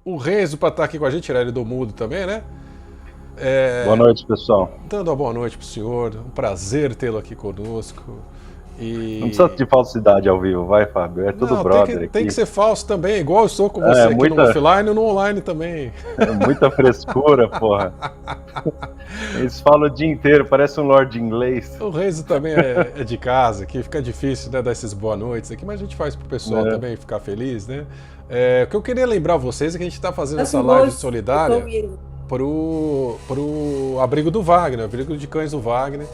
o Renzo para estar aqui com a gente, tirar ele do mudo também, né? Boa noite, pessoal. Dando uma boa noite pro senhor, um prazer tê-lo aqui conosco. Não precisa E de falsidade ao vivo, vai, Fábio. É tudo não, brother tem que aqui. ser falso também, igual eu sou com você aqui no offline e no online também. Muita frescura, porra. Eles falam o dia inteiro, parece um lord inglês. O Renzo também é de casa, que fica difícil, né, dar esses boa noites aqui, mas a gente faz pro pessoal também ficar feliz, né? O que eu queria lembrar vocês é que a gente tá fazendo essa live solidária pro abrigo do Wagner, abrigo de cães do Wagner,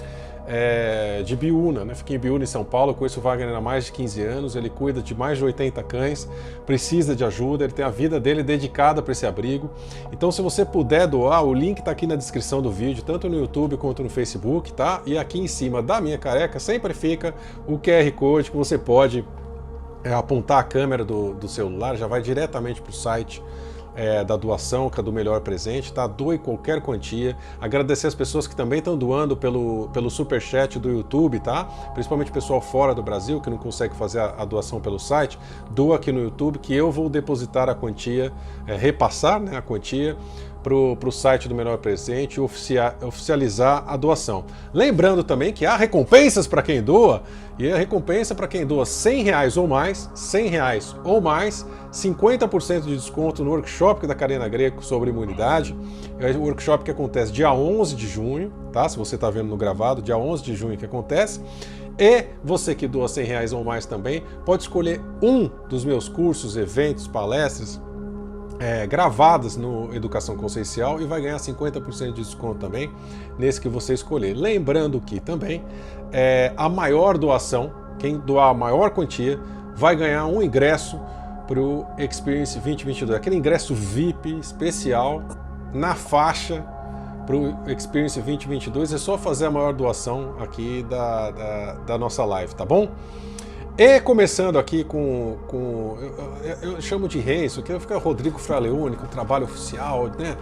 de Biúna, né? Fica em Biúna, em São Paulo. Eu conheço o Wagner há mais de 15 anos, ele cuida de mais de 80 cães, precisa de ajuda, ele tem a vida dele dedicada para esse abrigo. Então, se você puder doar, o link está aqui na descrição do vídeo, tanto no YouTube quanto no Facebook, tá? E aqui em cima da minha careca sempre fica o QR Code que você pode apontar a câmera do celular, já vai diretamente para o site da doação, que é do Melhor Presente, tá? Doe qualquer quantia. Agradecer as pessoas que também estão doando pelo superchat do YouTube, tá? Principalmente o pessoal fora do Brasil, que não consegue fazer a doação pelo site, doa aqui no YouTube, que eu vou depositar a quantia, repassar, né, a quantia para o site do Melhor Presente e oficializar a doação. Lembrando também que há recompensas para quem doa, e a recompensa para quem doa R$100 ou mais, R$100 ou mais, 50% de desconto no workshop da Karina Greco sobre imunidade. É um workshop que acontece dia 11 de junho, tá? Se você está vendo no gravado, dia 11 de junho que acontece. E você que doa R$100 ou mais também pode escolher um dos meus cursos, eventos, palestras, gravadas no Educação Consciencial e vai ganhar 50% de desconto também nesse que você escolher. Lembrando que também a maior doação, quem doar a maior quantia, vai ganhar um ingresso para o Experience 2022, aquele ingresso VIP especial na faixa para o Experience 2022. É só fazer a maior doação aqui da nossa live, tá bom? E começando aqui eu chamo de Renzo, que fica Rodrigo Fraleone, com o trabalho oficial, né?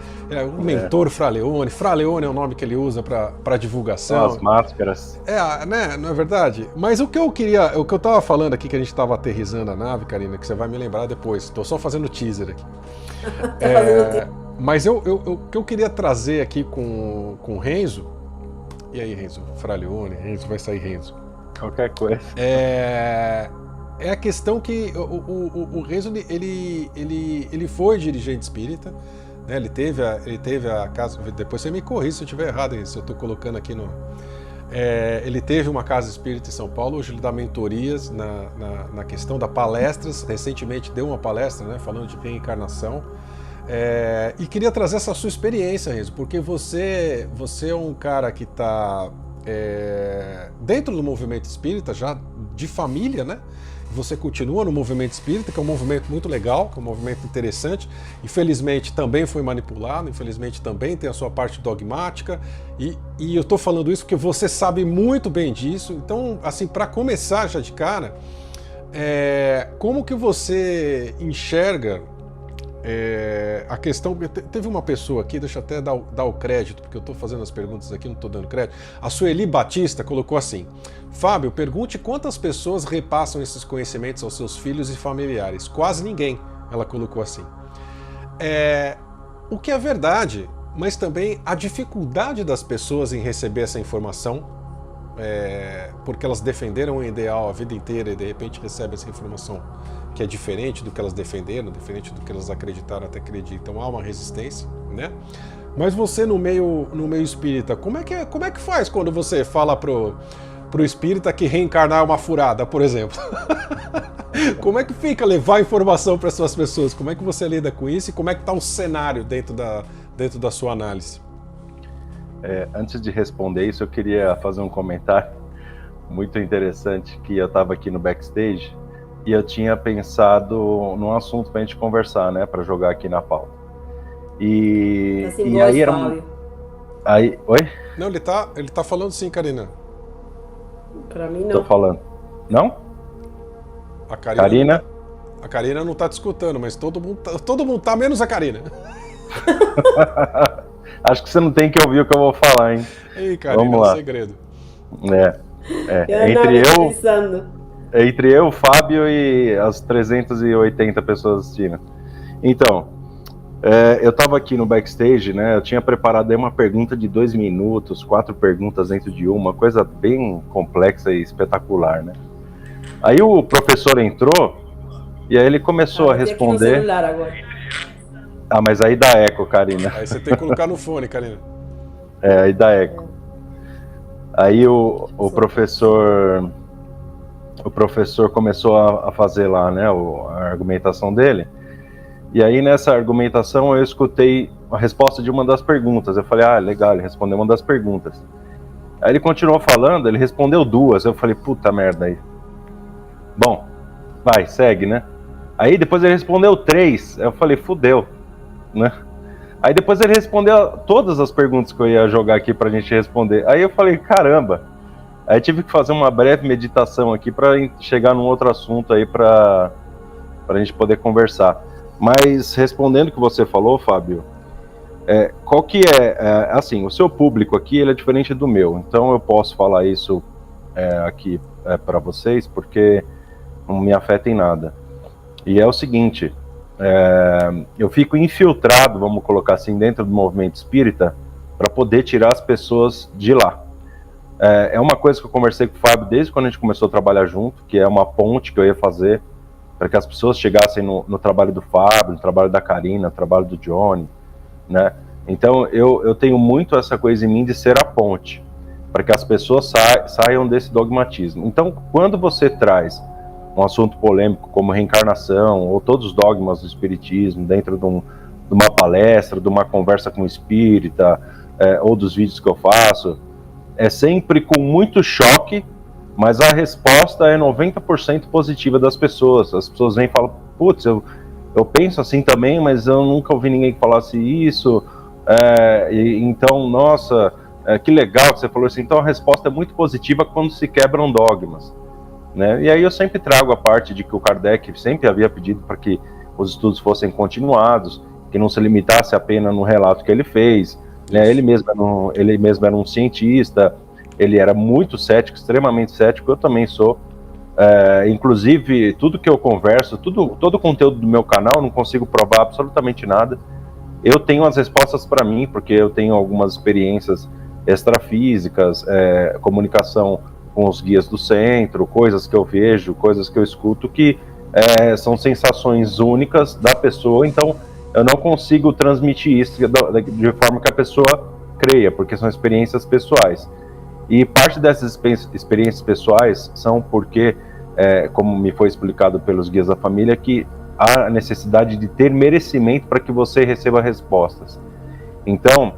O mentor Fraleone. Fraleone é o nome que ele usa para divulgação. As máscaras. Né? Não é verdade? Mas o que eu tava falando aqui, que a gente tava aterrissando a nave, Karina, que você vai me lembrar depois. Tô só fazendo teaser aqui. Mas o que eu queria trazer aqui com o Renzo, e aí, Renzo? Fraleone, Renzo, vai sair Renzo. Qualquer coisa. É a questão que o Renzo ele foi dirigente espírita, né? Ele teve a casa. Depois você me corrija se eu estiver errado, se eu estou colocando aqui no. Ele teve uma casa espírita em São Paulo. Hoje ele dá mentorias na questão da palestras. Recentemente deu uma palestra, né, falando de reencarnação. E queria trazer essa sua experiência, Renzo, porque você é um cara que está dentro do movimento espírita, já de família, né? Você continua no movimento espírita, que é um movimento muito legal, que é um movimento interessante. Infelizmente também foi manipulado, infelizmente também tem a sua parte dogmática, e eu estou falando isso porque você sabe muito bem disso. Então, assim, para começar já de cara, como que você enxerga a questão. Teve uma pessoa aqui, deixa eu até dar o crédito, porque eu estou fazendo as perguntas aqui, não estou dando crédito. A Sueli Batista colocou assim: Fábio, pergunte quantas pessoas repassam esses conhecimentos aos seus filhos e familiares. Quase ninguém, ela colocou assim. O que é verdade, mas também a dificuldade das pessoas em receber essa informação, porque elas defenderam um ideal a vida inteira e de repente recebem essa informação que é diferente do que elas defenderam, diferente do que elas acreditaram, até acreditam. Há uma resistência, né? Mas você no meio espírita, como é que faz quando você fala pro espírita que reencarnar é uma furada, por exemplo? Como é que fica levar informação para essas pessoas? Como é que você lida com isso e como é que está o cenário dentro da sua análise? Antes de responder isso, eu queria fazer um comentário muito interessante, que eu estava aqui no backstage e eu tinha pensado num assunto para a gente conversar, né, para jogar aqui na pauta. E aí era oi? Não, ele tá falando sim, Karina. Pra mim não. Tô falando. Não? A Karina? A Karina não tá te escutando, mas todo mundo tá, menos a Karina. Acho que você não tem que ouvir o que eu vou falar, hein? Ei, Karina, vamos lá. É um segredo. Entre eu, o Fábio e as 380 pessoas assistindo. Então, Eu estava aqui no backstage, né? Eu tinha preparado aí uma pergunta de 2 minutos, 4 perguntas dentro de uma coisa bem complexa e espetacular, né? Aí o professor entrou e aí ele começou a Aqui no responder. celular agora. Ah, mas aí dá eco, Karina. Aí você tem que colocar no fone, Karina. Aí dá eco. Aí o professor começou a fazer lá, né, a argumentação dele. E aí nessa argumentação eu escutei a resposta de uma das perguntas. Eu falei, legal, ele respondeu uma das perguntas. Aí ele continuou falando, ele respondeu 2. Eu falei, puta merda aí. Bom, vai, segue, né? Aí depois ele respondeu 3. Eu falei, fudeu, né? Aí depois ele respondeu todas as perguntas que eu ia jogar aqui pra gente responder. Aí eu falei, caramba. Aí tive que fazer uma breve meditação aqui para chegar num outro assunto aí pra gente poder conversar. Mas respondendo o que você falou, Fábio, qual que assim, o seu público aqui ele é diferente do meu, então eu posso falar isso aqui para vocês porque não me afeta em nada. E é o seguinte, eu fico infiltrado, vamos colocar assim, dentro do movimento espírita para poder tirar as pessoas de lá. É uma coisa que eu conversei com o Fábio desde quando a gente começou a trabalhar junto, que é uma ponte que eu ia fazer para que as pessoas chegassem no trabalho do Fábio, no trabalho da Karina, no trabalho do Johnny, né? Então eu tenho muito essa coisa em mim de ser a ponte, para que as pessoas saiam desse dogmatismo. Então, quando você traz um assunto polêmico como reencarnação, ou todos os dogmas do espiritismo, dentro de uma palestra, de uma conversa com o espírita, ou dos vídeos que eu faço, é sempre com muito choque, mas a resposta é 90% positiva das pessoas. As pessoas vêm e falam, putz, eu penso assim também, mas eu nunca ouvi ninguém que falasse isso. Então, nossa, que legal que você falou assim. Então a resposta é muito positiva quando se quebram dogmas, né? E aí eu sempre trago a parte de que o Kardec sempre havia pedido para que os estudos fossem continuados, que não se limitasse apenas no relato que ele fez, né? Ele mesmo era um cientista. Ele era muito cético, extremamente cético, eu também sou. Inclusive, tudo que eu converso, todo o conteúdo do meu canal, eu não consigo provar absolutamente nada. Eu tenho as respostas para mim, porque eu tenho algumas experiências extrafísicas, comunicação com os guias do centro, coisas que eu vejo, coisas que eu escuto, que são sensações únicas da pessoa, então eu não consigo transmitir isso de forma que a pessoa creia, porque são experiências pessoais. E parte dessas experiências pessoais são porque, como me foi explicado pelos guias da família, que há necessidade de ter merecimento para que você receba respostas. Então,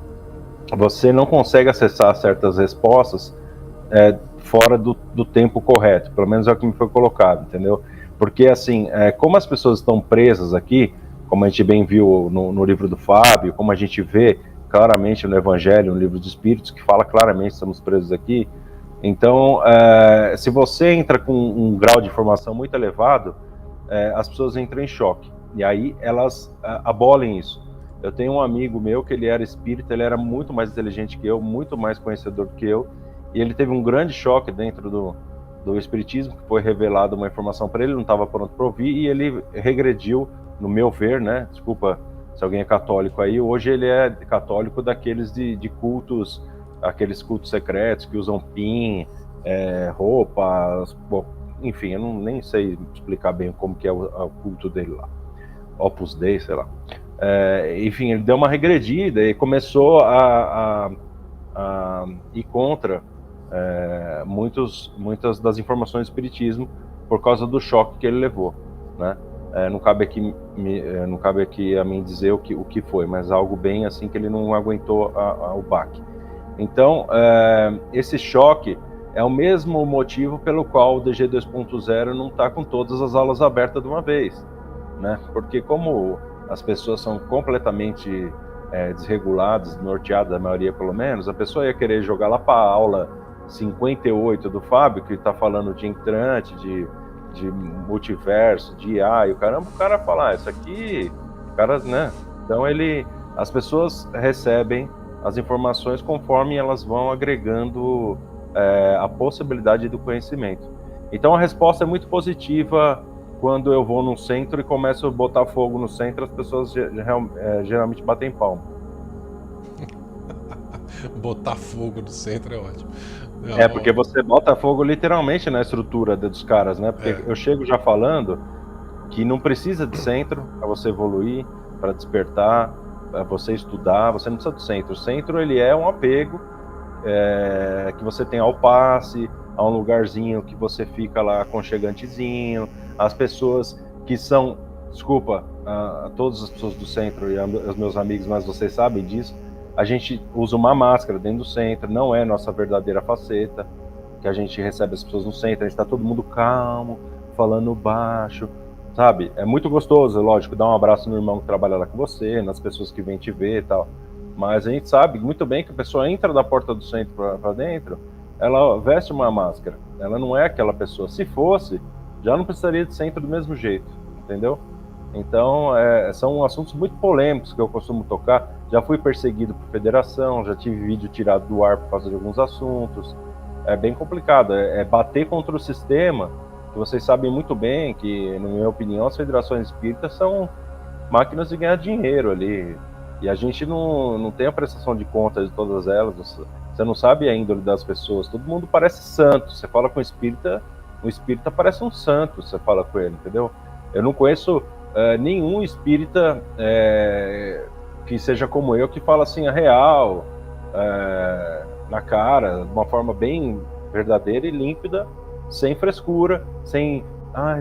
você não consegue acessar certas respostas fora do tempo correto, pelo menos é o que me foi colocado, entendeu? Porque, assim, como as pessoas estão presas aqui, como a gente bem viu no livro do Fábio, como a gente vê claramente no Evangelho, no livro dos Espíritos, que fala claramente que estamos presos aqui. Então, se você entra com um grau de informação muito elevado, as pessoas entram em choque. E aí elas abolem isso. Eu tenho um amigo meu que ele era espírita, ele era muito mais inteligente que eu, muito mais conhecedor que eu, e ele teve um grande choque dentro do espiritismo, que foi revelado uma informação para ele, não estava pronto para ouvir, e ele regrediu, no meu ver, né? Desculpa se alguém é católico aí, hoje ele é católico daqueles de cultos, aqueles cultos secretos que usam pin, roupas, bom, enfim, eu nem sei explicar bem como que é o culto dele lá, Opus Dei, sei lá. Enfim, ele deu uma regredida e começou a ir contra muitas das informações do espiritismo por causa do choque que ele levou, né? Não cabe aqui a mim dizer o que foi, mas algo bem assim que ele não aguentou o baque. Então, esse choque é o mesmo motivo pelo qual o DG 2.0 não está com todas as aulas abertas de uma vez, né? Porque como as pessoas são completamente desreguladas, norteadas, a maioria pelo menos, a pessoa ia querer jogar lá para a aula 58 do Fábio, que está falando de entrante, de multiverso, de IA, e o cara fala, isso aqui, cara, né? Então as pessoas recebem as informações conforme elas vão agregando a possibilidade do conhecimento. Então a resposta é muito positiva quando eu vou num centro e começo a botar fogo no centro, as pessoas geralmente batem palma. Botar fogo no centro é ótimo. É, porque você bota fogo literalmente na estrutura dos caras, né? Porque eu chego já falando que não precisa de centro para você evoluir, para despertar, para você estudar, você não precisa do centro. O centro, ele é um apego que você tem ao passe, a um lugarzinho que você fica lá aconchegantezinho, as pessoas que são, desculpa, a todas as pessoas do centro e os meus amigos, mas vocês sabem disso, a gente usa uma máscara dentro do centro, não é nossa verdadeira faceta, que a gente recebe as pessoas no centro, a gente está todo mundo calmo, falando baixo, sabe? É muito gostoso, lógico, dar um abraço no irmão que trabalha lá com você, nas pessoas que vêm te ver e tal, mas a gente sabe muito bem que a pessoa entra da porta do centro para dentro, ela veste uma máscara, ela não é aquela pessoa. Se fosse, já não precisaria de centro do mesmo jeito, entendeu? Então, são assuntos muito polêmicos que eu costumo tocar. Já fui perseguido por federação, já tive vídeo tirado do ar por causa de alguns assuntos. É bem complicado, é bater contra o sistema, que vocês sabem muito bem que, na minha opinião, as federações espíritas são máquinas de ganhar dinheiro ali. E a gente não tem a prestação de contas de todas elas, você não sabe a índole das pessoas, todo mundo parece santo, você fala com o espírita parece um santo, você fala com ele, entendeu? Eu não conheço nenhum espírita que seja como eu, que fala assim a real, na cara, de uma forma bem verdadeira e límpida, sem frescura, sem,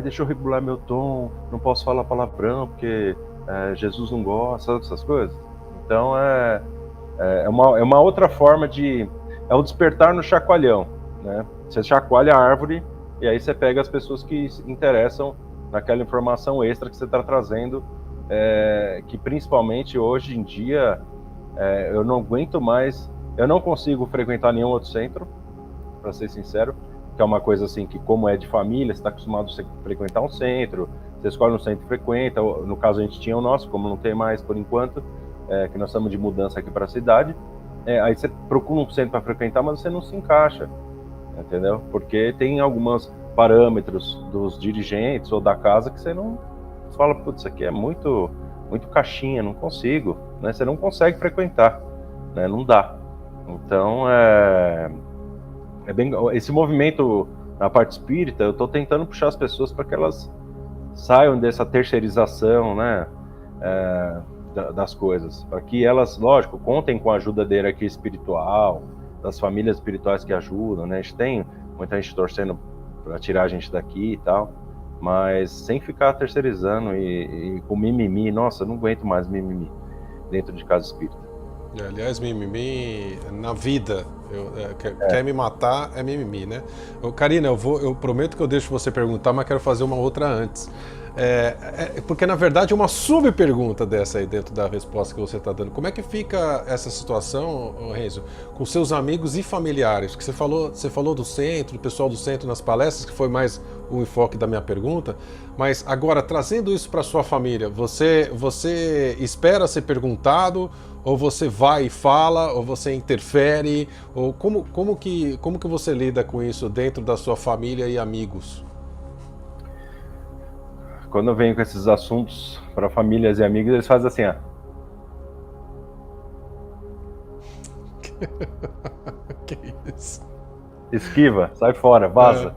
deixa eu regular meu tom, não posso falar palavrão, porque Jesus não gosta dessas coisas. Então é uma outra forma é um despertar no chacoalhão, né? Você chacoalha a árvore e aí você pega as pessoas que se interessam naquela informação extra que você está trazendo, que principalmente hoje em dia eu não aguento mais, eu não consigo frequentar nenhum outro centro, para ser sincero, que é uma coisa assim que, como é de família, você está acostumado a frequentar um centro, você escolhe um centro e frequenta. No caso a gente tinha o nosso, como não tem mais por enquanto, que nós estamos de mudança aqui para a cidade, aí você procura um centro para frequentar, mas você não se encaixa, entendeu? Porque tem alguns parâmetros dos dirigentes ou da casa que você não fala, putz, isso aqui é muito caixinha, não consigo, né? Você não consegue frequentar, né? Não dá. Então bem, esse movimento na parte espírita, eu estou tentando puxar as pessoas para que elas saiam dessa terceirização, né, das coisas, para que elas, lógico, contem com a ajuda da hierarquia espiritual, das famílias espirituais que ajudam, né? A gente tem muita gente torcendo para tirar a gente daqui e tal, mas sem ficar terceirizando e com mimimi. Nossa, eu não aguento mais mimimi dentro de casa espírita. Aliás, mimimi na vida, quer me matar é mimimi, né? Karina, eu prometo que eu deixo você perguntar, mas quero fazer uma outra antes. Porque, na verdade, é uma sub-pergunta dessa aí dentro da resposta que você está dando. Como é que fica essa situação, Renzo, com seus amigos e familiares? Porque você falou do centro, do pessoal do centro nas palestras, que foi mais o enfoque da minha pergunta, mas agora, trazendo isso para sua família, você espera ser perguntado, ou você vai e fala, ou você interfere, ou como que você lida com isso dentro da sua família e amigos? Quando eu venho com esses assuntos para famílias e amigos, eles fazem assim, Que isso? Esquiva, sai fora, vaza.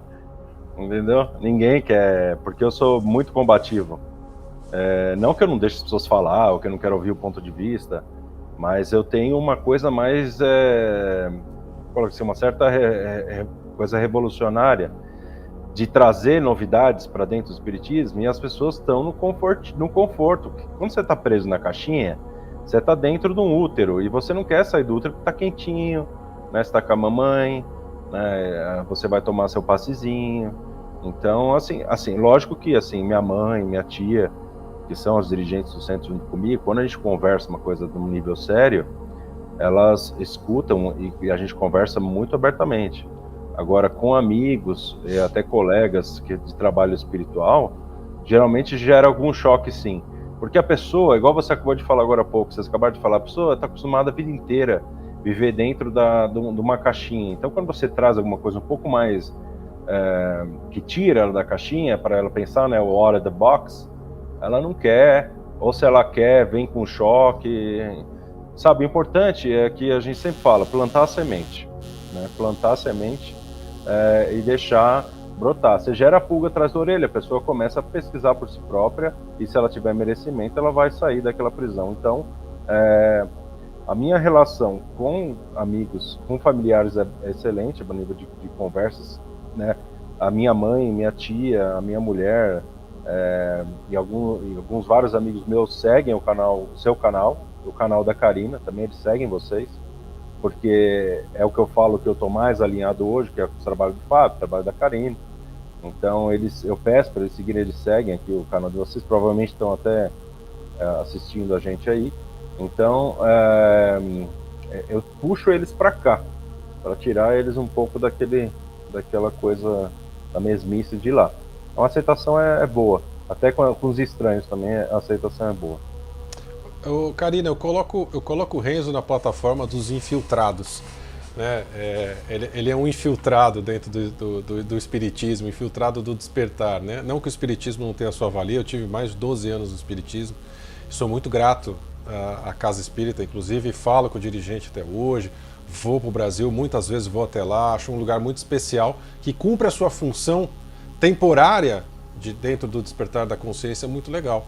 Entendeu? Ninguém quer, porque eu sou muito combativo. Não que eu não deixe as pessoas falar, ou que eu não quero ouvir o ponto de vista, mas eu tenho uma coisa mais, uma certa coisa revolucionária, de trazer novidades para dentro do espiritismo, e as pessoas estão no conforto. Quando você está preso na caixinha, você está dentro de um útero, e você não quer sair do útero porque está quentinho, né? Você está com a mamãe, né? Você vai tomar seu passezinho. Então, assim, lógico que assim, minha mãe, minha tia, que são os dirigentes do centro junto comigo, quando a gente conversa uma coisa de um nível sério, elas escutam e a gente conversa muito abertamente. Agora, com amigos e até colegas de trabalho espiritual, geralmente gera algum choque, sim. Porque a pessoa, igual você acabou de falar agora há pouco, vocês acabaram de falar, a pessoa está acostumada a vida inteira viver dentro de uma caixinha. Então, quando você traz alguma coisa um pouco mais que tira ela da caixinha para ela pensar, né, o out of the box, ela não quer, ou se ela quer, vem com choque, sabe? O importante é que a gente sempre fala, plantar a semente, né? Plantar a semente e deixar brotar. Você gera a pulga atrás da orelha, a pessoa começa a pesquisar por si própria, e se ela tiver merecimento, ela vai sair daquela prisão. Então, a minha relação com amigos, com familiares é excelente, a nível de conversas, né? A minha mãe, minha tia, a minha mulher e alguns vários amigos meus seguem o seu canal, o canal da Karina, também eles seguem vocês, porque é o que eu falo que eu estou mais alinhado hoje, que é o trabalho do Fábio, o trabalho da Karina. Então eu peço para eles seguirem, eles seguem aqui o canal de vocês, provavelmente estão até assistindo a gente aí. Então eu puxo eles para cá, para tirar eles um pouco daquela coisa da mesmice de lá. Então a aceitação é boa, até com os estranhos também a aceitação é boa. Karina, eu coloco o Renzo na plataforma dos infiltrados, né? Ele é um infiltrado dentro do espiritismo, infiltrado do despertar, né? Não que o espiritismo não tenha a sua valia, eu tive mais de 12 anos no espiritismo, sou muito grato à Casa Espírita, inclusive falo com o dirigente até hoje, vou para o Brasil, muitas vezes vou até lá, acho um lugar muito especial, que cumpre a sua função temporária dentro do despertar da consciência, muito legal.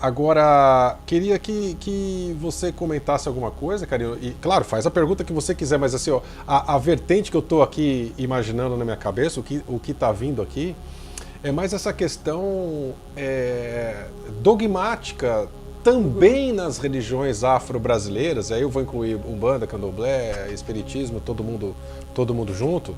Agora, queria que você comentasse alguma coisa, Karina, e claro, faz a pergunta que você quiser, mas assim, ó, a vertente que eu estou aqui imaginando na minha cabeça, o que está vindo aqui, é mais essa questão dogmática também nas religiões afro-brasileiras, aí eu vou incluir Umbanda, Candomblé, Espiritismo, todo mundo junto,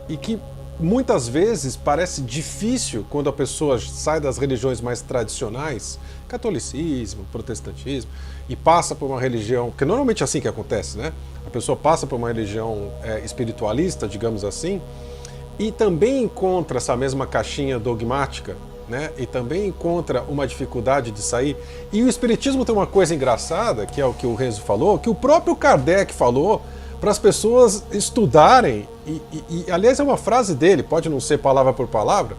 e que muitas vezes parece difícil quando a pessoa sai das religiões mais tradicionais, catolicismo, protestantismo, e passa por uma religião, porque normalmente é assim que acontece, né? A pessoa passa por uma religião espiritualista, digamos assim, e também encontra essa mesma caixinha dogmática, né? E também encontra uma dificuldade de sair. E o espiritismo tem uma coisa engraçada, que é o que o Renzo falou, que o próprio Kardec falou, para as pessoas estudarem, e aliás é uma frase dele, pode não ser palavra por palavra,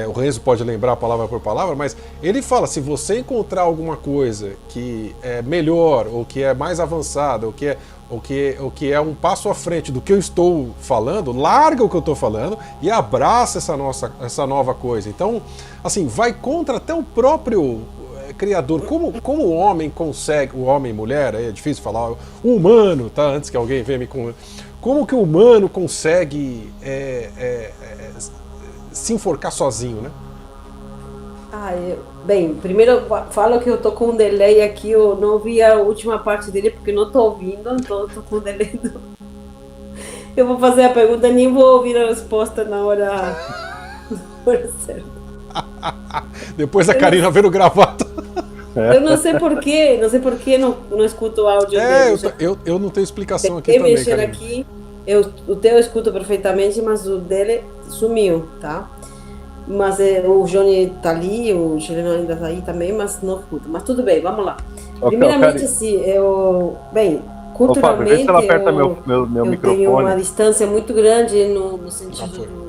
o Renzo pode lembrar palavra por palavra, mas ele fala, se você encontrar alguma coisa que é melhor, ou que é mais avançada, ou que é um passo à frente do que eu estou falando, larga o que eu estou falando e abraça essa nova coisa. Então, assim, vai contra até o próprio criador, como o homem consegue, o homem e mulher, é difícil falar, o humano, tá? Antes que alguém venha me com, como que o humano consegue se enforcar sozinho, né? Bem, primeiro eu falo que eu tô com um delay aqui, eu não ouvi a última parte dele porque não tô ouvindo, então eu tô com um delay. Eu vou fazer a pergunta e nem vou ouvir a resposta na hora certa. Depois a Karina vendo gravado. Eu não sei porquê não escuto o áudio dele. Eu não tenho explicação aqui também, mexer Karina. Aqui, o teu eu escuto perfeitamente, mas o dele sumiu, tá? Mas o Johnny tá ali, o chileno ainda tá aí também, mas não escuto. Mas tudo bem, vamos lá. Primeiramente, assim, culturalmente, Fábio, vê se ela aperta meu eu microfone. tenho uma distância muito grande no sentido do...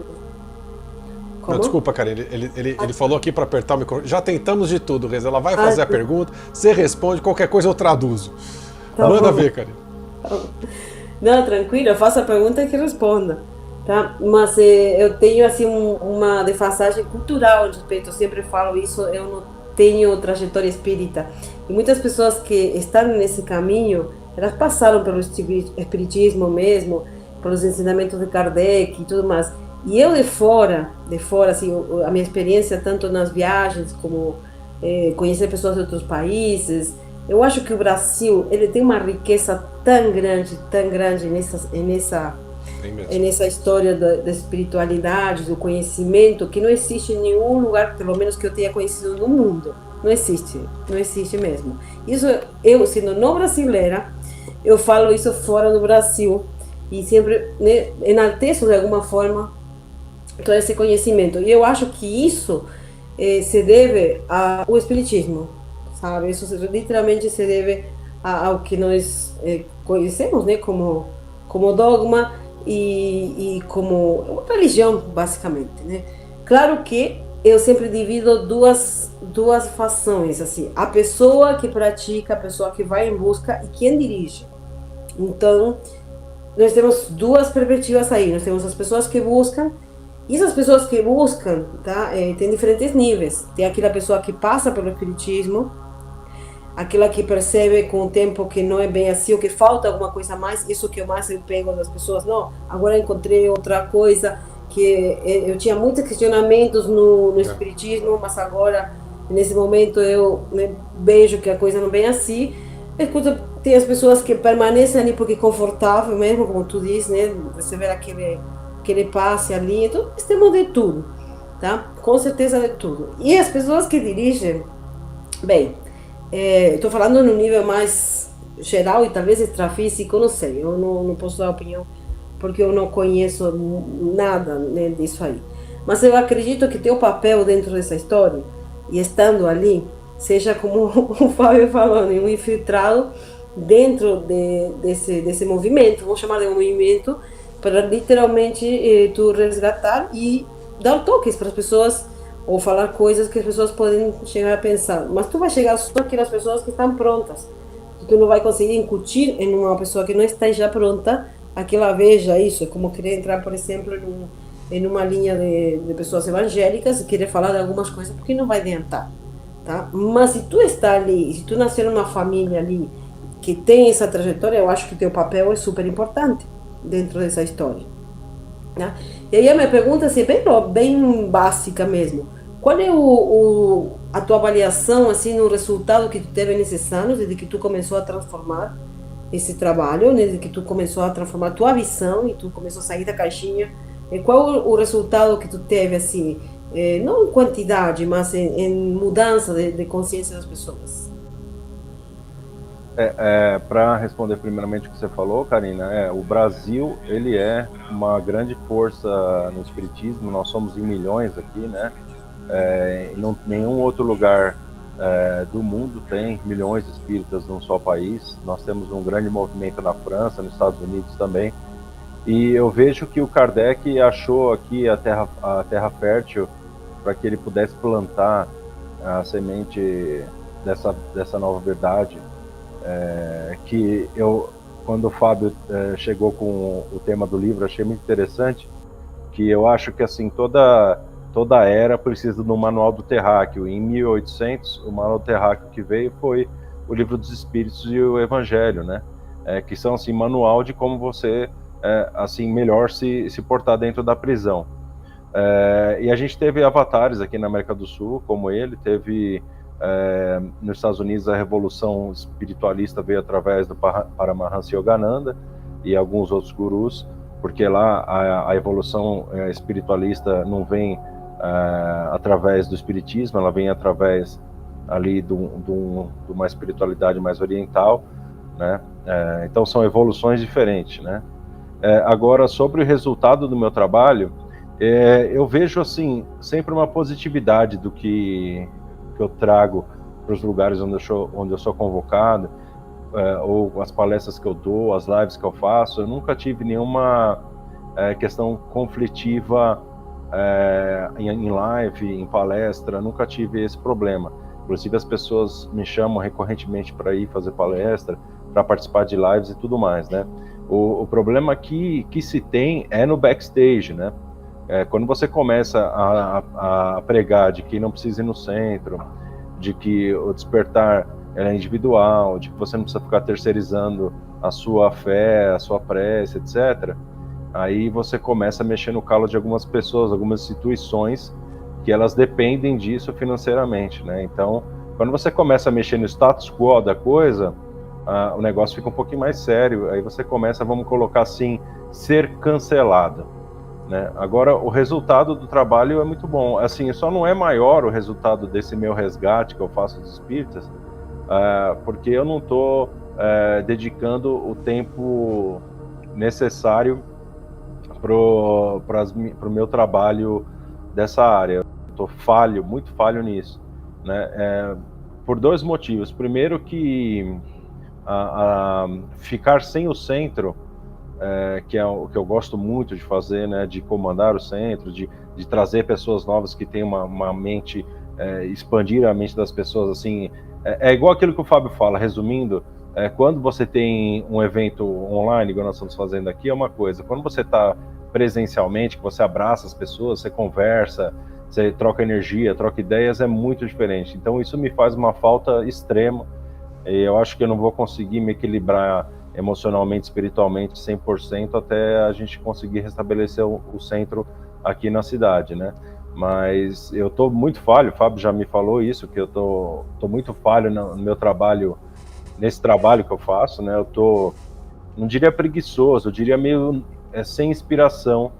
Não, desculpa, Karina, ele falou aqui para apertar o microfone. Já tentamos de tudo, Reza. Ela vai fazer a pergunta, você responde, qualquer coisa eu traduzo. Tá, manda ver, Karina. Não, tranquilo, eu faço a pergunta e que responda. Tá? Mas eu tenho assim uma defasagem cultural a respeito, eu sempre falo isso, eu não tenho trajetória espírita. E muitas pessoas que estão nesse caminho, elas passaram pelo espiritismo mesmo, pelos ensinamentos de Kardec e tudo mais. E eu de fora, assim, a minha experiência tanto nas viagens como conhecer pessoas de outros países, eu acho que o Brasil ele tem uma riqueza tão grande nessa história da espiritualidade, do conhecimento, que não existe em nenhum lugar, pelo menos que eu tenha conhecido no mundo. Não existe mesmo. Isso, eu sendo não brasileira, eu falo isso fora do Brasil e sempre, né, enalteço de alguma forma todo esse conhecimento. E eu acho que isso se deve ao espiritismo, sabe? Isso literalmente se deve ao que nós conhecemos, né, como dogma. e como uma religião, basicamente, né? Claro que eu sempre divido duas fações, assim, a pessoa que pratica, a pessoa que vai em busca e quem dirige. Então, nós temos duas perspectivas aí. Nós temos as pessoas que buscam, e essas pessoas que buscam, tá, tem diferentes níveis. Tem aquela pessoa que passa pelo espiritismo, aquela que percebe com o tempo que não é bem assim, ou que falta alguma coisa a mais. Isso que eu mais pego das pessoas. Não, agora encontrei outra coisa, que eu tinha muitos questionamentos no espiritismo, mas agora, nesse momento, eu, né, vejo que a coisa não é bem assim. Tem as pessoas que permanecem ali porque é confortável mesmo, como tu disse, né? Você vê aquele passe ali. Então, nós temos de tudo, tá? Com certeza de tudo. E as pessoas que dirigem, bem, estou falando no nível mais geral e talvez extrafísico, não sei. Eu não posso dar opinião porque eu não conheço nada, né, disso aí. Mas eu acredito que teu papel dentro dessa história, e estando ali, seja como o Fábio falou, né, um infiltrado dentro desse movimento, vamos chamar de um movimento, para literalmente tu resgatar e dar toques para as pessoas, ou falar coisas que as pessoas podem chegar a pensar. Mas tu vai chegar só aquelas pessoas que estão prontas. Tu não vai conseguir incutir em uma pessoa que não está já pronta a que ela veja isso. É como querer entrar, por exemplo, em uma linha de pessoas evangélicas e querer falar de algumas coisas, porque não vai adiantar. Tá? Mas se tu está ali, se tu nasceu numa família ali que tem essa trajetória, eu acho que teu papel é super importante dentro dessa história. Né? E aí a minha pergunta assim, bem básica mesmo. Qual é a tua avaliação assim no resultado que tu teve nesses anos, desde que tu começou a transformar esse trabalho, desde que tu começou a transformar a tua visão e tu começou a sair da caixinha? Qual o resultado que tu teve assim, não em quantidade, mas em mudança de consciência das pessoas? Para responder primeiramente o que você falou, Karina, o Brasil, ele é uma grande força no espiritismo. Nós somos em milhões aqui, né? Nenhum outro lugar do mundo tem milhões de espíritas num só país. Nós temos um grande movimento na França, nos Estados Unidos também. E eu vejo que o Kardec achou aqui a terra fértil para que ele pudesse plantar a semente dessa nova verdade. Que eu, quando o Fábio chegou com o tema do livro, achei muito interessante, que eu acho que assim toda era precisa de um manual do terráqueo. Em 1800, o manual do terráqueo que veio foi o Livro dos Espíritos e o Evangelho, né? Que são assim manual de como você assim melhor se portar dentro da prisão. E a gente teve avatares aqui na América do Sul, como ele teve. Nos Estados Unidos a revolução espiritualista veio através do Paramahansa Yogananda e alguns outros gurus, porque lá a evolução espiritualista não vem através do espiritismo, ela vem através ali de uma espiritualidade mais oriental, né? Então são evoluções diferentes, né? Agora, sobre o resultado do meu trabalho, eu vejo assim sempre uma positividade do que eu trago para os lugares onde eu sou convocado, ou as palestras que eu dou, as lives que eu faço. Eu nunca tive nenhuma questão conflitiva em live, em palestra, nunca tive esse problema. Inclusive as pessoas me chamam recorrentemente para ir fazer palestra, para participar de lives e tudo mais, né? O problema que se tem é no backstage, né? Quando você começa a pregar de que não precisa ir no centro, de que o despertar é individual, de que você não precisa ficar terceirizando a sua fé, a sua prece, etc., aí você começa a mexer no calo de algumas pessoas, algumas instituições, que elas dependem disso financeiramente, né? Então, quando você começa a mexer no status quo da coisa, o negócio fica um pouquinho mais sério. Aí você começa, vamos colocar assim, ser cancelado, né? Agora, o resultado do trabalho é muito bom. Assim, só não é maior o resultado desse meu resgate que eu faço dos espíritas, porque eu não estou dedicando o tempo necessário para o meu trabalho dessa área. Eu estou muito falho nisso, né? Por dois motivos. Primeiro que ficar sem o centro que é o que eu gosto muito de fazer, né, de comandar o centro, de trazer pessoas novas que têm uma mente, expandir a mente das pessoas, assim, é igual aquilo que o Fábio fala, resumindo, quando você tem um evento online, igual nós estamos fazendo aqui, é uma coisa, quando você está presencialmente, que você abraça as pessoas, você conversa, você troca energia, troca ideias, é muito diferente, então isso me faz uma falta extrema, e eu acho que eu não vou conseguir me equilibrar emocionalmente, espiritualmente, 100%, até a gente conseguir restabelecer o centro aqui na cidade, né? Mas eu tô muito falho, o Fábio já me falou isso, que eu tô muito falho no meu trabalho, nesse trabalho que eu faço, né? Eu tô, não diria preguiçoso, eu diria meio sem inspiração,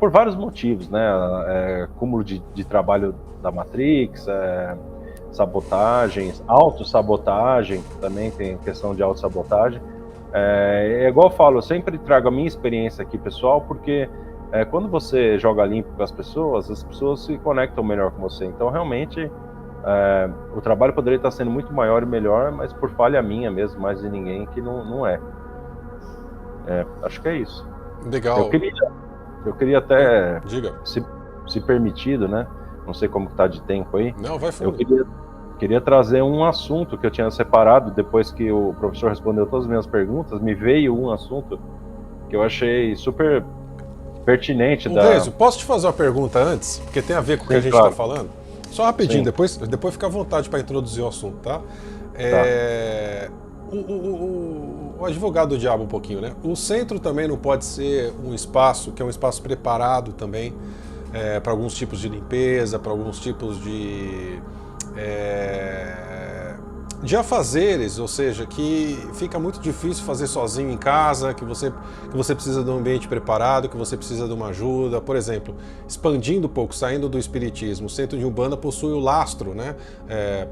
por vários motivos, né? Cúmulo de trabalho da Matrix, sabotagens, autossabotagem, também tem questão de autossabotagem. É igual eu falo, eu sempre trago a minha experiência aqui, pessoal, porque quando você joga limpo com as pessoas se conectam melhor com você. Então, realmente, o trabalho poderia estar sendo muito maior e melhor, mas por falha minha mesmo, mais de ninguém, que não é. Acho que é isso. Legal. Eu queria até, diga, se permitido, né? Não sei como está de tempo aí. Não, vai fundo. Eu queria trazer um assunto que eu tinha separado depois que o professor respondeu todas as minhas perguntas. Me veio um assunto que eu achei super pertinente. Renzo, posso te fazer uma pergunta antes? Porque tem a ver com o que a gente está falando. Só rapidinho, depois fica à vontade para introduzir o assunto, tá? O advogado do diabo um pouquinho, né? O centro também não pode ser um espaço que é um espaço preparado também para alguns tipos de limpeza, para alguns tipos de afazeres, ou seja, que fica muito difícil fazer sozinho em casa, que você precisa de um ambiente preparado, que você precisa de uma ajuda. Por exemplo, expandindo um pouco, saindo do espiritismo, o centro de Umbanda possui o lastro, né?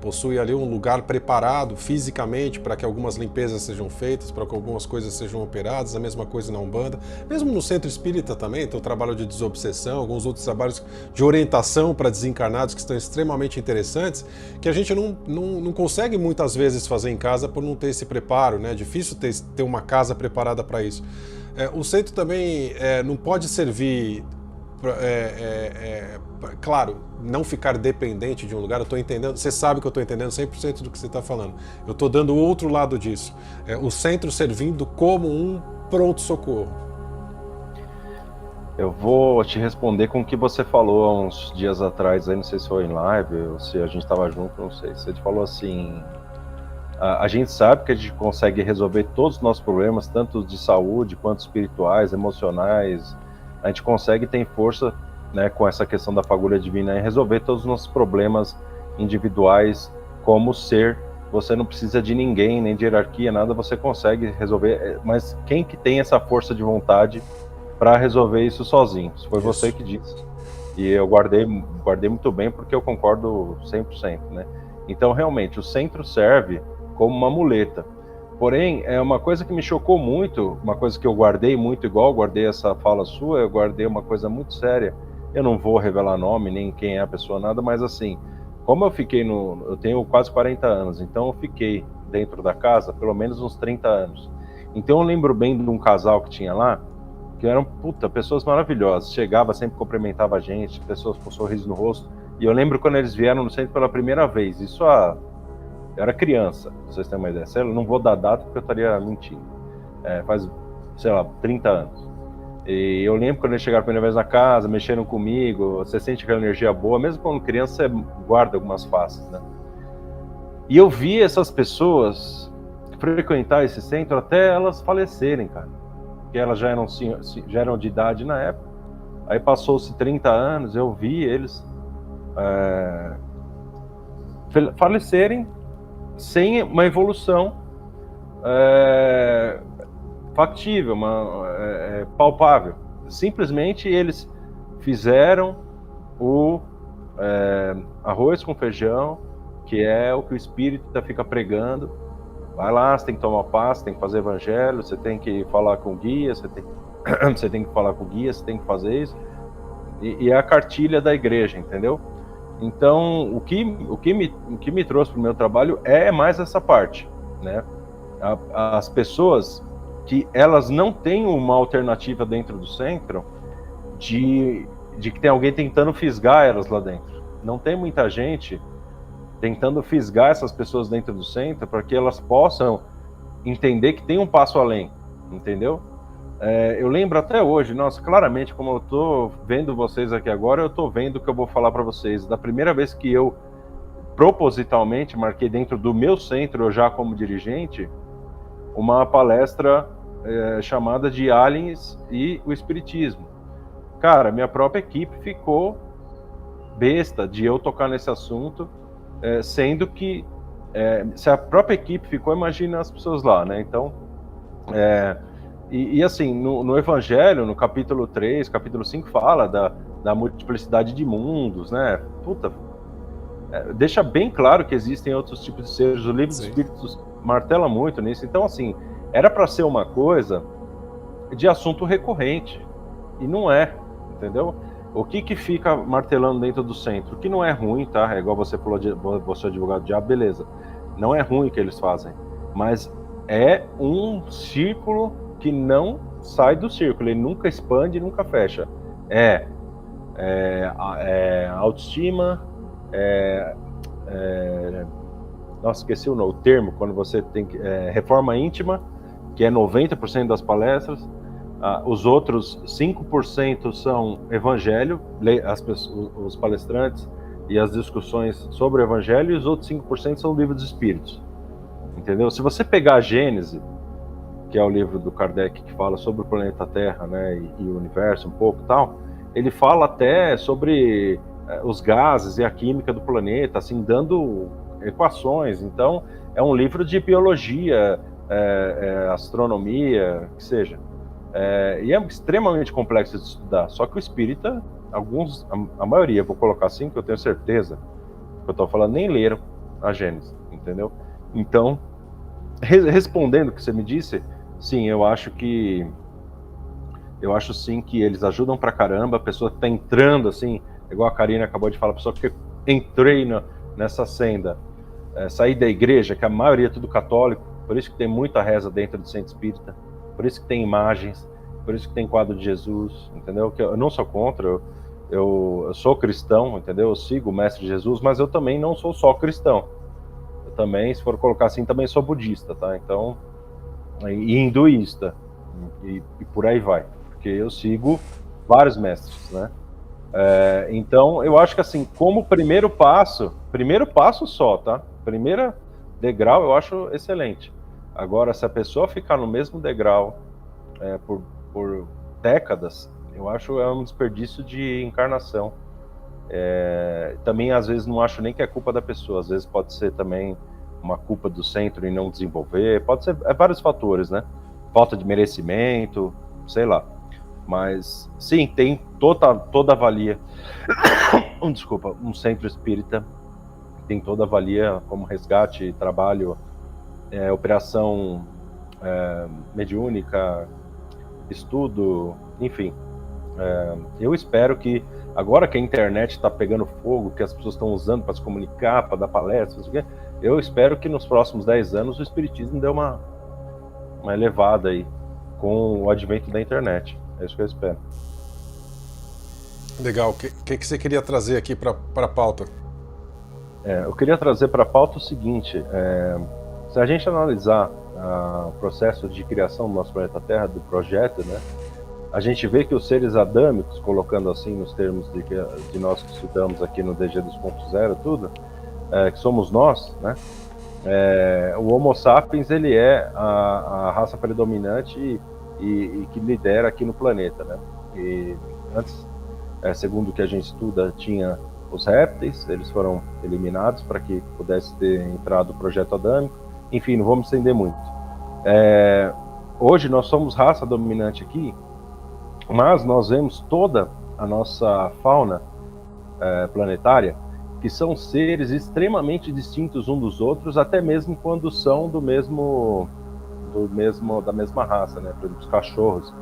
Possui ali um lugar preparado fisicamente para que algumas limpezas sejam feitas, para que algumas coisas sejam operadas, a mesma coisa na Umbanda. Mesmo no centro espírita também, tem o trabalho de desobsessão, alguns outros trabalhos de orientação para desencarnados que estão extremamente interessantes, que a gente não consegue muitas vezes fazer em casa por não ter esse preparo, né? É difícil ter uma casa preparada para isso. O centro também não pode servir, claro, não ficar dependente de um lugar. Eu estou entendendo, você sabe que eu estou entendendo 100% do que você está falando. Eu estou dando o outro lado disso. O centro servindo como um pronto-socorro. Eu vou te responder com o que você falou há uns dias atrás, aí não sei se foi em live ou se a gente estava junto, não sei. Você falou assim, a gente sabe que a gente consegue resolver todos os nossos problemas, tanto de saúde quanto espirituais, emocionais. A gente consegue, tem força, né, com essa questão da fagulha divina, em resolver todos os nossos problemas individuais como ser. Você não precisa de ninguém, nem de hierarquia, nada, você consegue resolver. Mas quem que tem essa força de vontade para resolver isso sozinho? Isso foi você que disse. E eu guardei muito bem, porque eu concordo 100%, né? Então, realmente, o centro serve como uma muleta. Porém, é uma coisa que me chocou muito, uma coisa que eu guardei muito, igual eu guardei essa fala sua, eu guardei uma coisa muito séria. Eu não vou revelar nome, nem quem é a pessoa, nada, mas assim, como eu tenho quase 40 anos, então eu fiquei dentro da casa pelo menos uns 30 anos. Então eu lembro bem de um casal que tinha lá, que eram, pessoas maravilhosas, chegava, sempre cumprimentava a gente, pessoas com um sorriso no rosto, e eu lembro quando eles vieram no centro pela primeira vez, eu era criança, pra vocês terem uma ideia, eu não vou dar data porque eu estaria mentindo, faz, sei lá, 30 anos, e eu lembro quando eles chegaram a primeira vez na casa, mexeram comigo, você sente aquela energia boa, mesmo quando criança você guarda algumas faces, né? E eu vi essas pessoas frequentar esse centro até elas falecerem, cara, que elas já eram de idade na época. Aí passou-se 30 anos, eu vi eles falecerem sem uma evolução factível, palpável. Simplesmente eles fizeram o arroz com feijão, que é o que o espírita fica pregando. Vai lá, você tem que tomar paz, você tem que fazer evangelho, você tem que falar com guia, você tem que falar com guia, você tem que fazer isso. E é a cartilha da igreja, entendeu? Então, o que me trouxe para o meu trabalho é mais essa parte, né? As pessoas que elas não têm uma alternativa dentro do centro de que tem alguém tentando fisgar elas lá dentro. Não tem muita gente tentando fisgar essas pessoas dentro do centro para que elas possam entender que tem um passo além, entendeu? Eu lembro até hoje, nossa, claramente, como eu tô vendo vocês aqui agora, eu tô vendo o que eu vou falar para vocês. Da primeira vez que eu propositalmente marquei dentro do meu centro, eu já como dirigente, uma palestra chamada de Aliens e o Espiritismo. Cara, minha própria equipe ficou besta de eu tocar nesse assunto, sendo que se a própria equipe ficou, imagina as pessoas lá, né? Então, e assim, no Evangelho, no capítulo 3, capítulo 5, fala da multiplicidade de mundos, né? Puta, deixa bem claro que existem outros tipos de seres. O livro dos Espíritos martela muito nisso. Então, assim, era para ser uma coisa de assunto recorrente, e não é, entendeu? O que fica martelando dentro do centro? Que não é ruim, tá? É igual você falou, você é advogado do diabo, beleza. Não é ruim o que eles fazem, mas é um círculo que não sai do círculo, ele nunca expande, nunca fecha. Autoestima, nossa, esqueci o termo, quando você tem reforma íntima, que é 90% das palestras. Os outros 5% são evangelho, os palestrantes e as discussões sobre o evangelho, e os outros 5% são o livro dos espíritos, entendeu? Se você pegar a Gênese, que é o livro do Kardec que fala sobre o planeta Terra, né, e o universo um pouco e tal, ele fala até sobre os gases e a química do planeta, assim, dando equações. Então, é um livro de biologia, astronomia, que seja. E é extremamente complexo de estudar. Só que o espírita, a maioria, vou colocar assim, que eu tenho certeza, que eu estou falando, nem leram a Gênesis, entendeu? Então, respondendo o que você me disse, sim, eu acho sim que eles ajudam pra caramba. A pessoa que tá entrando, assim, igual a Karina acabou de falar, a pessoa que entrei nessa senda, saí da igreja, que a maioria é tudo católico, por isso que tem muita reza dentro do centro espírita, por isso que tem imagens, por isso que tem quadro de Jesus, entendeu? Que eu não sou contra, eu sou cristão, entendeu? Eu sigo o Mestre Jesus, mas eu também não sou só cristão. Eu também, se for colocar assim, também sou budista, tá? Então, e hinduísta, e por aí vai, porque eu sigo vários mestres, né? Então, eu acho que assim, como primeiro passo só, tá? Primeiro degrau eu acho excelente. Agora, se a pessoa ficar no mesmo degrau por décadas, eu acho um desperdício de encarnação. Também, às vezes, não acho nem que é culpa da pessoa. Às vezes pode ser também uma culpa do centro em não desenvolver. Pode ser vários fatores, né? Falta de merecimento, sei lá. Mas, sim, tem toda a valia. Desculpa, um centro espírita tem toda a valia como resgate, trabalho, operação mediúnica, estudo, enfim. Eu espero que, agora que a internet está pegando fogo, que as pessoas estão usando para se comunicar, para dar palestras, eu espero que nos próximos 10 anos o espiritismo dê uma elevada aí, com o advento da internet. É isso que eu espero. Legal. O que você queria trazer aqui para a pauta? Eu queria trazer para a pauta o seguinte: se a gente analisar o processo de criação do nosso planeta Terra, do projeto, né, a gente vê que os seres adâmicos, colocando assim nos termos de nós que estudamos aqui no DG 2.0, tudo, que somos nós, né, o Homo sapiens, ele é a raça predominante e que lidera aqui no planeta, né? E antes, segundo o que a gente estuda, tinha os répteis, eles foram eliminados para que pudesse ter entrado o projeto adâmico. Enfim, não vamos estender muito. Hoje nós somos raça dominante aqui, mas nós vemos toda a nossa fauna planetária, que são seres extremamente distintos uns dos outros, até mesmo quando são da mesma raça, né? Por exemplo, os cachorros.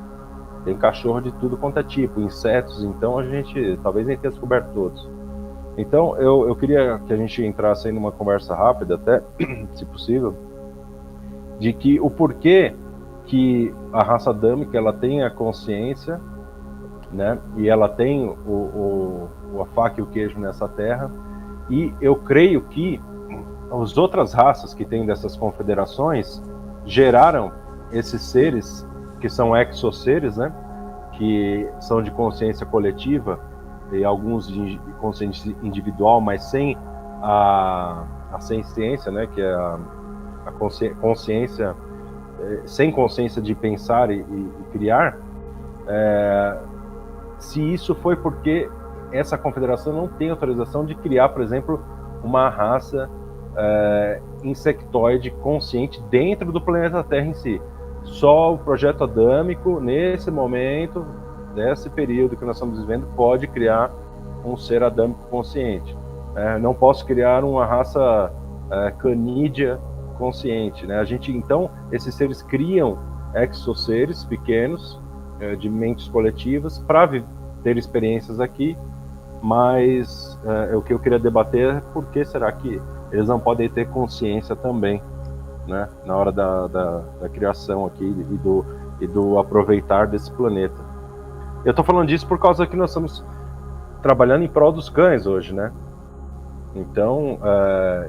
Tem cachorro de tudo quanto é tipo, insetos, então a gente talvez nem tenha descoberto todos. Então eu queria que a gente entrasse aí numa conversa rápida, até, se possível, de que o porquê que a raça dâmica ela tem a consciência, né? E ela tem a faca e o queijo nessa terra. E eu creio que as outras raças que tem dessas confederações geraram esses seres que são exoseres, né? Que são de consciência coletiva e alguns de consciência individual, mas sem a ciência, né? Que é a consciência, sem consciência de pensar e criar. Se isso foi porque essa confederação não tem autorização de criar, por exemplo, uma raça insectoide consciente dentro do planeta Terra em si. Só o projeto adâmico, nesse momento, nesse período que nós estamos vivendo, pode criar um ser adâmico consciente. Não posso criar uma raça canídea consciente, né? Então, esses seres criam exoseres pequenos, de mentes coletivas, para ter experiências aqui, mas o que eu queria debater é por que será que eles não podem ter consciência também, né, na hora da criação aqui e do aproveitar desse planeta. Eu estou falando disso por causa que nós estamos trabalhando em prol dos cães hoje, né? Então,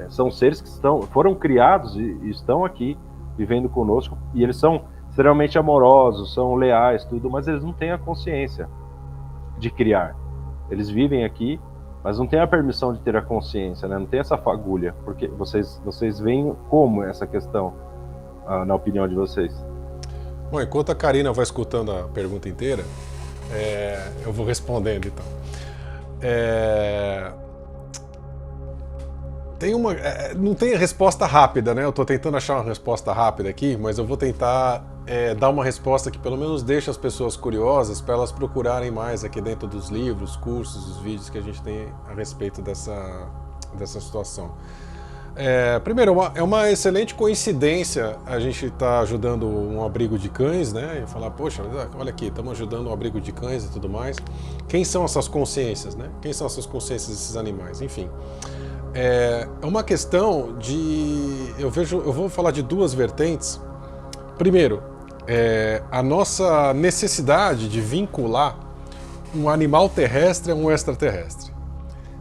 são seres que foram criados e estão aqui vivendo conosco, e eles são extremamente amorosos, são leais, tudo, mas eles não têm a consciência de criar. Eles vivem aqui, mas não têm a permissão de ter a consciência, né? Não tem essa fagulha, porque vocês veem como essa questão, na opinião de vocês. Bom, enquanto a Karina vai escutando a pergunta inteira, eu vou respondendo então. Não tem resposta rápida, né? Eu estou tentando achar uma resposta rápida aqui, mas eu vou tentar dar uma resposta que pelo menos deixa as pessoas curiosas para elas procurarem mais aqui dentro dos livros, cursos, os vídeos que a gente tem a respeito dessa situação. Primeiro, é uma excelente coincidência a gente estar ajudando um abrigo de cães, né? E falar, poxa, olha aqui, estamos ajudando um abrigo de cães e tudo mais. Quem são essas consciências, né? Quem são essas consciências desses animais? Enfim. É uma questão de... Eu vou falar de duas vertentes. Primeiro, a nossa necessidade de vincular um animal terrestre a um extraterrestre.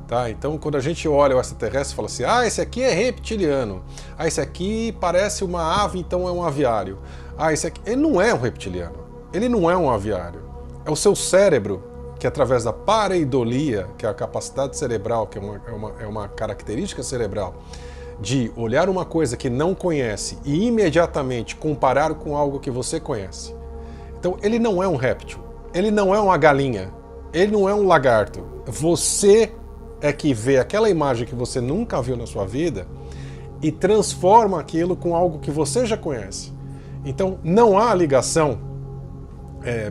Tá? Então, quando a gente olha o extraterrestre, fala assim, esse aqui é reptiliano. Esse aqui parece uma ave, então é um aviário. Esse aqui... Ele não é um reptiliano. Ele não é um aviário. É o seu cérebro que através da pareidolia, que é a capacidade cerebral, que é uma característica cerebral, de olhar uma coisa que não conhece e imediatamente comparar com algo que você conhece. Então, ele não é um réptil, ele não é uma galinha, ele não é um lagarto. Você é que vê aquela imagem que você nunca viu na sua vida e transforma aquilo com algo que você já conhece. Então, não há ligação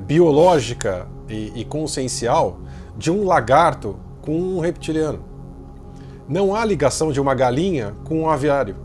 biológica e consciencial de um lagarto com um reptiliano. Não há ligação de uma galinha com um aviário.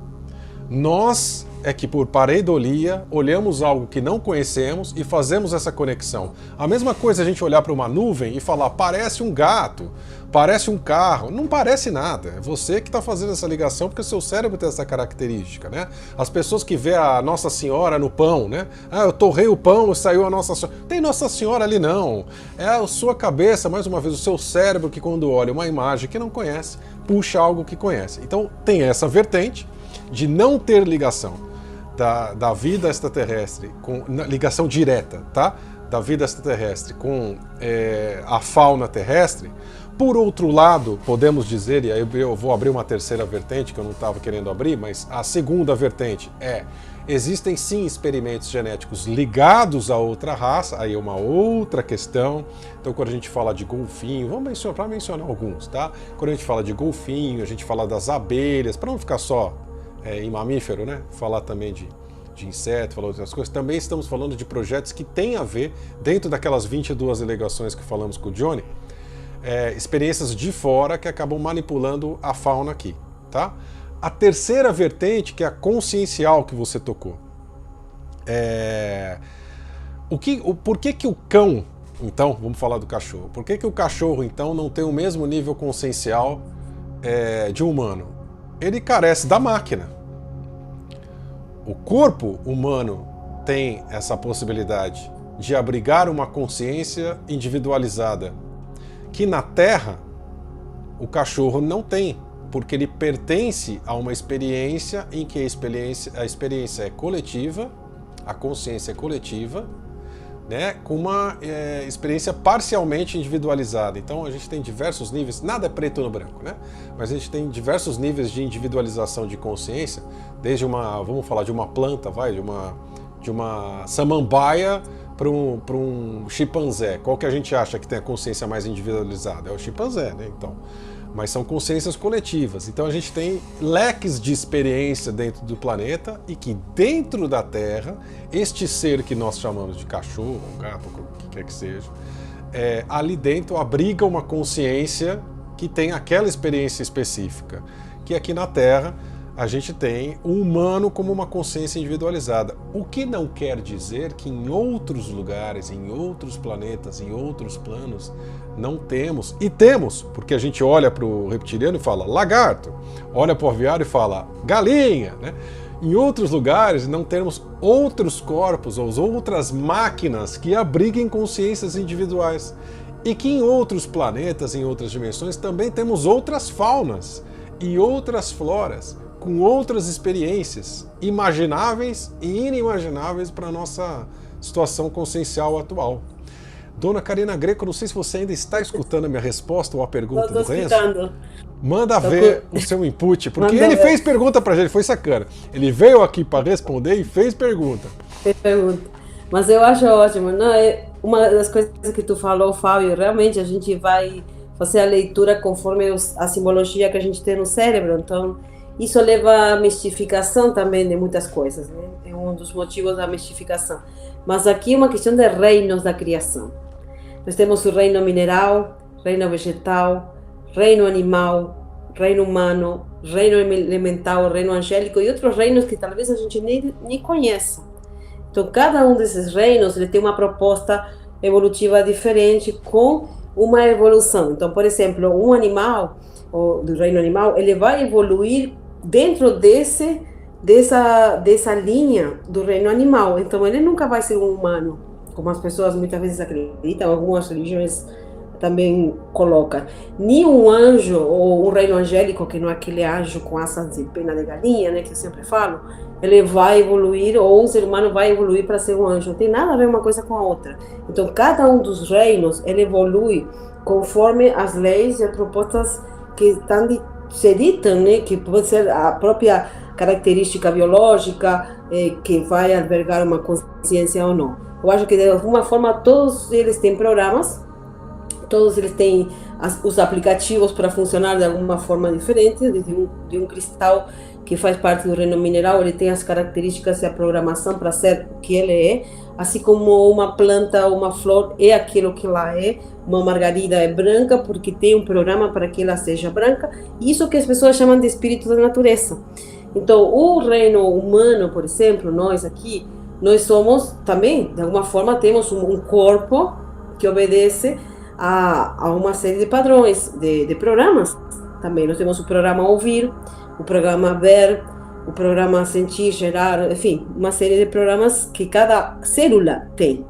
Nós é que, por pareidolia, olhamos algo que não conhecemos e fazemos essa conexão. A mesma coisa a gente olhar para uma nuvem e falar, parece um gato, parece um carro. Não parece nada. É você que está fazendo essa ligação porque o seu cérebro tem essa característica, né? As pessoas que vê a Nossa Senhora no pão, né? Eu torrei o pão e saiu a Nossa Senhora. Tem Nossa Senhora ali não. É a sua cabeça, mais uma vez, o seu cérebro que quando olha uma imagem que não conhece, puxa algo que conhece. Então tem essa vertente de não ter ligação da vida extraterrestre, com ligação direta, tá? Da vida extraterrestre com a fauna terrestre. Por outro lado, podemos dizer, e aí eu vou abrir uma terceira vertente que eu não estava querendo abrir, mas a segunda vertente existem sim experimentos genéticos ligados a outra raça, aí é uma outra questão. Então, quando a gente fala de golfinho, vamos mencionar alguns, tá? Quando a gente fala de golfinho, a gente fala das abelhas, para não ficar só em mamífero, né? Falar também de inseto, falar outras coisas. Também estamos falando de projetos que têm a ver, dentro daquelas 22 delegações que falamos com o Johnny, experiências de fora que acabam manipulando a fauna aqui, tá? A terceira vertente, que é a consciencial que você tocou. Por que o cão, então, vamos falar do cachorro. Por que o cachorro, então, não tem o mesmo nível consciencial de um humano? Ele carece da máquina. O corpo humano tem essa possibilidade de abrigar uma consciência individualizada, que na Terra o cachorro não tem, porque ele pertence a uma experiência em que a experiência é coletiva, a consciência é coletiva, né, com uma experiência parcialmente individualizada. Então a gente tem diversos níveis, nada é preto no branco, né? Mas a gente tem diversos níveis de individualização de consciência, desde vamos falar de uma planta, de uma samambaia para um chimpanzé. Qual que a gente acha que tem a consciência mais individualizada? É o chimpanzé, né? Então, mas são consciências coletivas. Então a gente tem leques de experiência dentro do planeta e que dentro da Terra, este ser que nós chamamos de cachorro, gato, o que quer que seja, ali dentro abriga uma consciência que tem aquela experiência específica, que aqui na Terra a gente tem o humano como uma consciência individualizada. O que não quer dizer que em outros lugares, em outros planetas, em outros planos, não temos. E temos, porque a gente olha para o reptiliano e fala lagarto, olha para o aviário e fala galinha, né? Em outros lugares não temos outros corpos ou outras máquinas que abriguem consciências individuais. E que em outros planetas, em outras dimensões, também temos outras faunas e outras floras, com outras experiências imagináveis e inimagináveis para a nossa situação consciencial atual. Dona Karina Greco, não sei se você ainda está escutando a minha resposta ou a pergunta do Renzo. Manda ver o seu input, porque ele fez pergunta para a gente, foi sacana. Ele veio aqui para responder e fez pergunta. Fez pergunta. Mas eu acho ótimo. Não, uma das coisas que tu falou, Fábio, realmente a gente vai fazer a leitura conforme a simbologia que a gente tem no cérebro, então isso leva à mistificação também de muitas coisas, né? É um dos motivos da mistificação. Mas aqui é uma questão de reinos da criação. Nós temos o reino mineral, reino vegetal, reino animal, reino humano, reino elemental, reino angélico e outros reinos que talvez a gente nem conheça. Então, cada um desses reinos ele tem uma proposta evolutiva diferente com uma evolução. Então, por exemplo, um animal, do reino animal, ele vai evoluir dentro dessa linha do reino animal. Então, ele nunca vai ser um humano, como as pessoas muitas vezes acreditam, algumas religiões também colocam. Nem um anjo ou um reino angélico, que não é aquele anjo com asas de pena de galinha, né, que eu sempre falo, ele vai evoluir, ou um ser humano vai evoluir para ser um anjo. Não tem nada a ver uma coisa com a outra. Então, cada um dos reinos, ele evolui conforme as leis e as propostas que se ditam, né, que pode ser a própria característica biológica que vai albergar uma consciência ou não. Eu acho que, de alguma forma, todos eles têm programas, todos eles têm os aplicativos para funcionar de alguma forma diferente. De um cristal que faz parte do reino mineral, ele tem as características e a programação para ser o que ele é, assim como uma planta, uma flor é aquilo que ela é. Uma margarida é branca porque tem um programa para que ela seja branca. Isso que as pessoas chamam de espírito da natureza. Então, o reino humano, por exemplo, nós aqui, nós somos também, de alguma forma, temos um corpo que obedece a uma série de padrões, de programas também. Nós temos o programa ouvir, o programa ver, o programa sentir, gerar, enfim, uma série de programas que cada célula tem.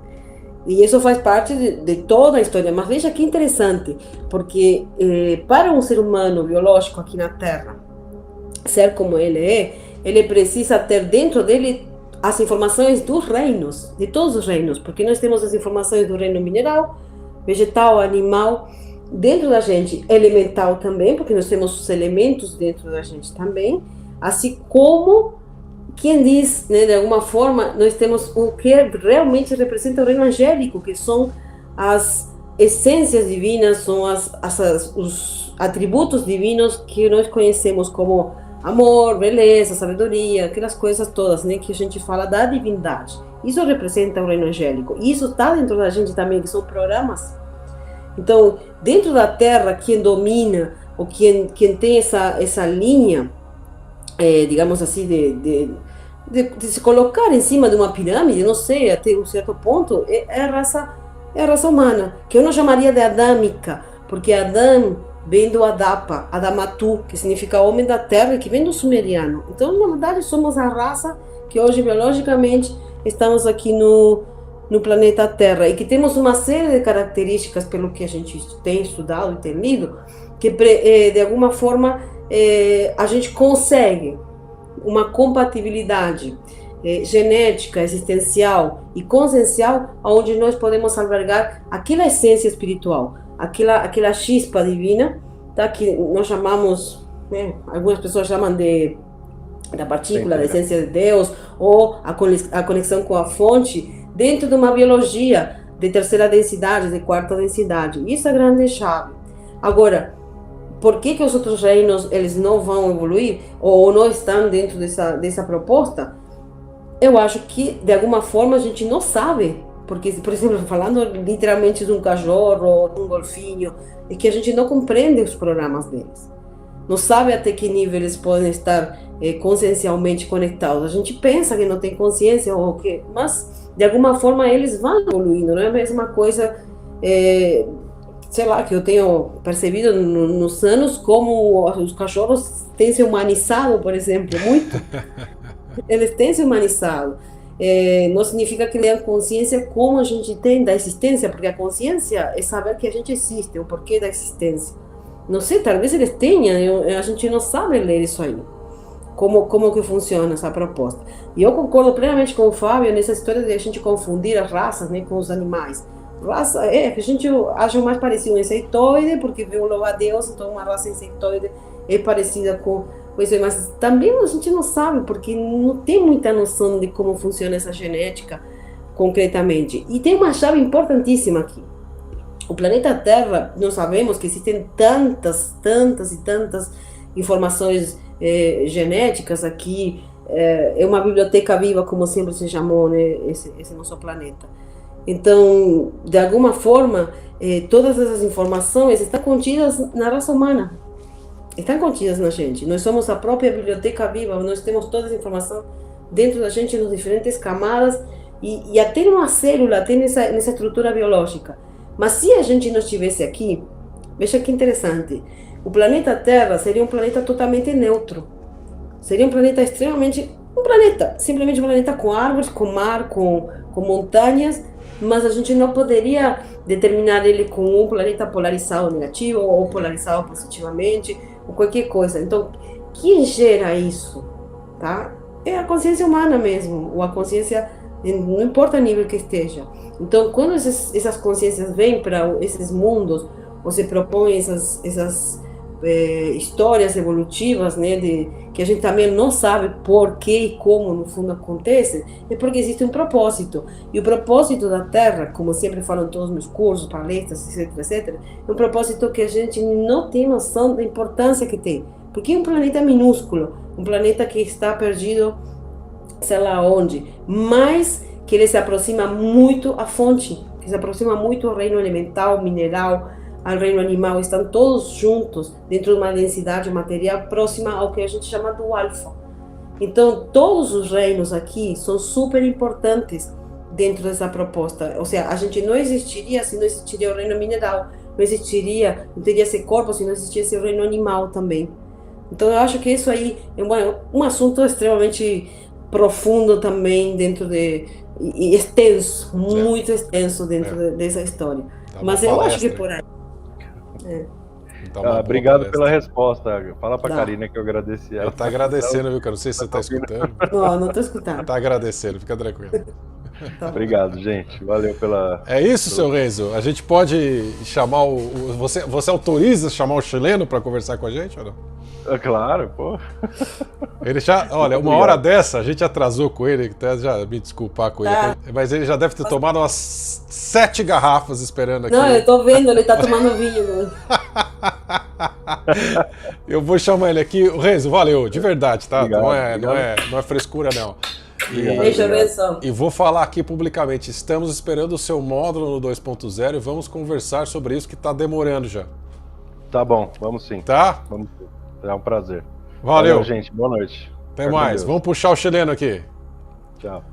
E isso faz parte de toda a história. Mas veja que interessante, porque para um ser humano biológico aqui na Terra, ser como ele precisa ter dentro dele as informações dos reinos, de todos os reinos, porque nós temos as informações do reino mineral, vegetal, animal, dentro da gente, elemental também, porque nós temos os elementos dentro da gente também, assim como, quem diz, né, de alguma forma, nós temos o que realmente representa o reino angélico, que são as essências divinas, são os atributos divinos que nós conhecemos como amor, beleza, sabedoria, aquelas coisas todas, né, que a gente fala da divindade. Isso representa o reino angélico. E isso está dentro da gente também, que são programas. Então, dentro da Terra, quem domina, ou quem tem essa linha, digamos assim, de se colocar em cima de uma pirâmide, não sei, até um certo ponto, é a raça humana, que eu não chamaria de adâmica, porque Adão vem do Adapa, Adamatu, que significa homem da terra, que vem do sumeriano. Então, na verdade, somos a raça que hoje, biologicamente, estamos aqui no planeta Terra e que temos uma série de características, pelo que a gente tem estudado e tem lido, que de alguma forma a gente consegue uma compatibilidade genética, existencial e consciencial, onde nós podemos albergar aquela essência espiritual, aquela chispa divina, tá? Que nós chamamos, né, algumas pessoas chamam da partícula, da essência de Deus, ou a conexão com a fonte, dentro de uma biologia de terceira densidade, de quarta densidade. Isso é a grande chave. Agora, por que os outros reinos eles não vão evoluir, ou não estão dentro dessa proposta? Eu acho que, de alguma forma, a gente não sabe. Porque, por exemplo, falando literalmente de um cachorro ou de um golfinho, é que a gente não compreende os programas deles. Não sabe até que nível eles podem estar consciencialmente conectados. A gente pensa que não tem consciência, ou que, mas, de alguma forma, eles vão evoluindo. Não é a mesma coisa, sei lá, que eu tenho percebido nos anos, como os cachorros têm se humanizado, por exemplo, muito. Eles têm se humanizado. Não significa que tenham consciência como a gente tem da existência, porque a consciência é saber que a gente existe, o porquê da existência. Não sei, talvez eles tenham, a gente não sabe ler isso aí, como que funciona essa proposta. E eu concordo plenamente com o Fábio nessa história de a gente confundir as raças, né, com os animais. Raça que a gente acha mais parecido um insectoide, porque viu o louva-a-Deus, então uma raça insectoide é parecida com isso, mas também a gente não sabe, porque não tem muita noção de como funciona essa genética concretamente. E tem uma chave importantíssima aqui. O planeta Terra, nós sabemos que existem tantas e tantas informações genéticas aqui, é uma biblioteca viva, como sempre se chamou, né, esse nosso planeta. Então, de alguma forma, todas essas informações estão contidas na raça humana. Estão contidas na gente. Nós somos a própria biblioteca viva, nós temos toda essa informação dentro da gente, nas diferentes camadas, e até numa célula, até nessa estrutura biológica. Mas se a gente não estivesse aqui, veja que interessante, o planeta Terra seria um planeta totalmente neutro. Seria um planeta extremamente... simplesmente um planeta com árvores, com mar, com montanhas, mas a gente não poderia determinar ele como um planeta polarizado negativo ou polarizado positivamente, ou qualquer coisa. Então, quem gera isso, tá? É a consciência humana mesmo, ou a consciência, não importa o nível que esteja. Então, quando essas consciências vêm para esses mundos, ou se propõem essas histórias evolutivas, né, que a gente também não sabe por que e como no fundo acontece, é porque existe um propósito. E o propósito da Terra, como sempre falo em todos os meus cursos, palestras, etc., é um propósito que a gente não tem noção da importância que tem. Porque é um planeta minúsculo, um planeta que está perdido, sei lá onde, mas que ele se aproxima muito à fonte, que se aproxima muito ao reino elemental, mineral, ao reino animal, estão todos juntos dentro de uma densidade material próxima ao que a gente chama do alfa. Então, todos os reinos aqui são super importantes dentro dessa proposta. Ou seja, a gente não existiria se não existiria o reino mineral, não teria esse corpo se não existisse o reino animal também. Então, eu acho que isso aí é um assunto extremamente profundo também e extenso, muito extenso dentro dessa história. Mas eu acho que por aí. Obrigado pela resposta. Fala pra Karina que eu agradeci ela. Ela tá agradecendo, viu, cara? Não sei se você tá escutando. Não tô escutando. Tá agradecendo, fica tranquilo. Obrigado, gente. Valeu pela... É isso, seu Renzo? A gente pode chamar Você autoriza chamar o chileno para conversar com a gente ou não? Claro, pô. Ele já... Olha, uma hora dessa, a gente atrasou com ele, até já me desculpar com ele, mas ele já deve ter tomado umas 7 garrafas esperando aqui. Não, eu tô vendo, ele tá tomando vinho. Eu vou chamar ele aqui. Renzo, valeu, de verdade, tá? Obrigado, não é frescura, não. E vou falar aqui publicamente, estamos esperando o seu módulo no 2.0 e vamos conversar sobre isso que tá demorando já. Tá bom, vamos sim. Tá? Vamos sim. É um prazer. Valeu, gente. Boa noite. Até mais. Vamos puxar o chileno aqui. Tchau.